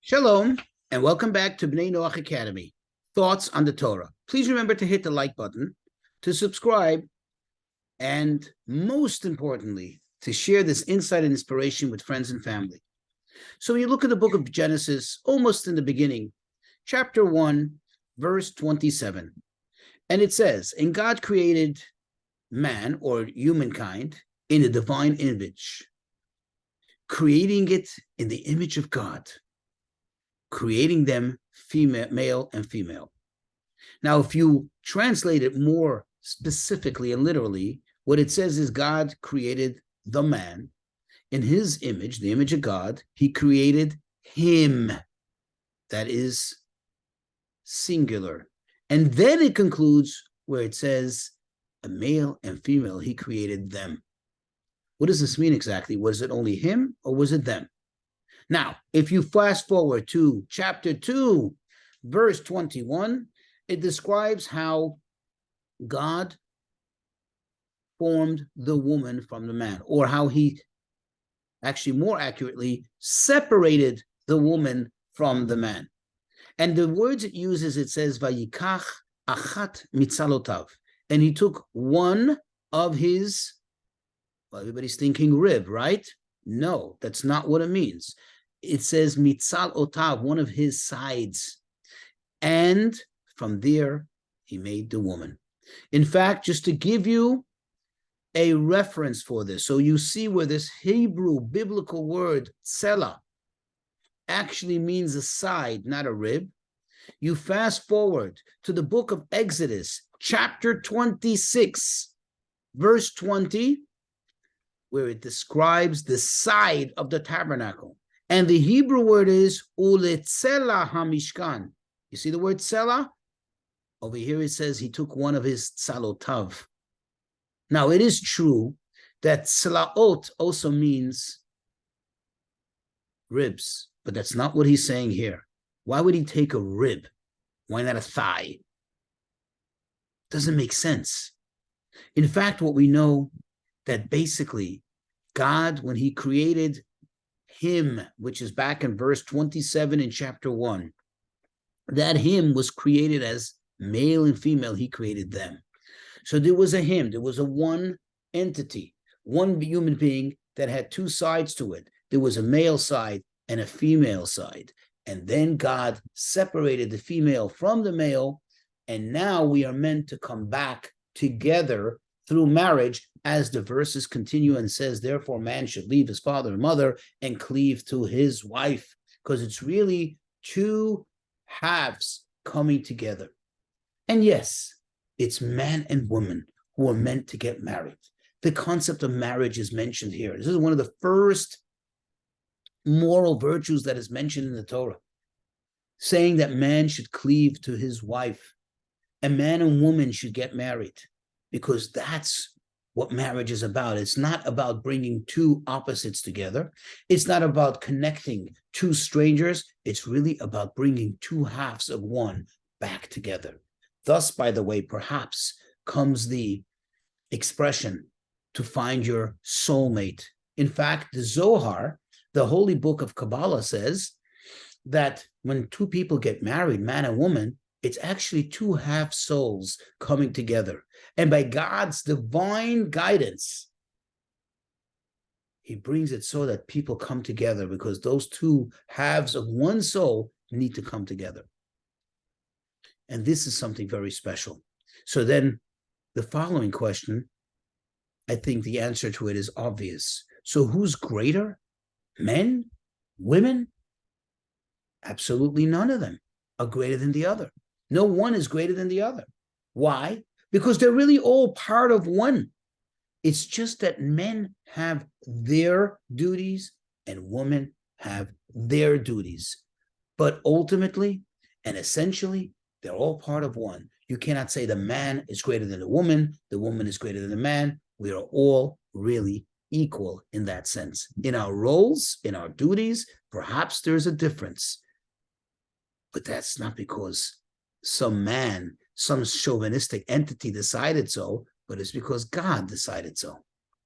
Shalom, and welcome back to Bnei Noach Academy, Thoughts on the Torah. Please remember to hit the like button, to subscribe, and most importantly, to share this insight and inspiration with friends and family. So when you look at the book of Genesis, almost in the beginning, chapter 1, verse 27, and it says, and God created man, or humankind, in a divine image, creating it in the image of God, creating them male and female. Now, if you translate it more specifically and literally, what it says is God created the man in his image, the image of God. He created him. That is singular. And then it concludes where it says a male and female, he created them. What does this mean exactly? Was it only him or was it them? Now, if you fast forward to chapter 2, verse 21, it describes how God formed the woman from the man, or how he, actually more accurately, separated the woman from the man. And the words it uses, it says, Vayikach achat mitzalotav. And he took one of his, well, everybody's thinking rib, right? No, that's not what it means. It says mitzal otav, one of his sides. And from there, he made the woman. In fact, just to give you a reference for this, so you see where this Hebrew biblical word, tsela, actually means a side, not a rib. You fast forward to the book of Exodus, chapter 26, verse 20, where it describes the side of the tabernacle. And the Hebrew word is uletzela hamishkan. You see the word tsela? Over here it says he took one of his tzalotav. Now it is true that tzlaot also means ribs, but that's not what he's saying here. Why would he take a rib? Why not a thigh? Doesn't make sense. In fact, what we know that basically God, when he created him, which is back in verse 27 in chapter 1, that him was created as male and female. He created them. So there was a him, there was a one entity, one human being that had two sides to it. There was a male side and a female side. And then God separated the female from the male. And now we are meant to come back together through marriage, as the verses continue and says, therefore man should leave his father and mother and cleave to his wife, because it's really two halves coming together. And yes, it's man and woman who are meant to get married. The concept of marriage is mentioned here. This is one of the first moral virtues that is mentioned in the Torah, saying that man should cleave to his wife, and man and woman should get married, because that's what marriage is about. It's not about bringing two opposites together. It's not about connecting two strangers. It's really about bringing two halves of one back together. Thus, by the way, perhaps comes the expression to find your soulmate. In fact, the Zohar, the holy book of Kabbalah, says that when two people get married, man and woman, it's actually two half souls coming together. And by God's divine guidance, he brings it so that people come together, because those two halves of one soul need to come together. And this is something very special. So then the following question, I think the answer to it is obvious. So who's greater? Men? Women? Absolutely none of them are greater than the other. No one is greater than the other. Why? Because they're really all part of one. It's just that men have their duties and women have their duties. But ultimately and essentially, they're all part of one. You cannot say the man is greater than the woman is greater than the man. We are all really equal in that sense. In our roles, in our duties, perhaps there's a difference. But that's not because some man, some chauvinistic entity decided so, but it's because God decided so.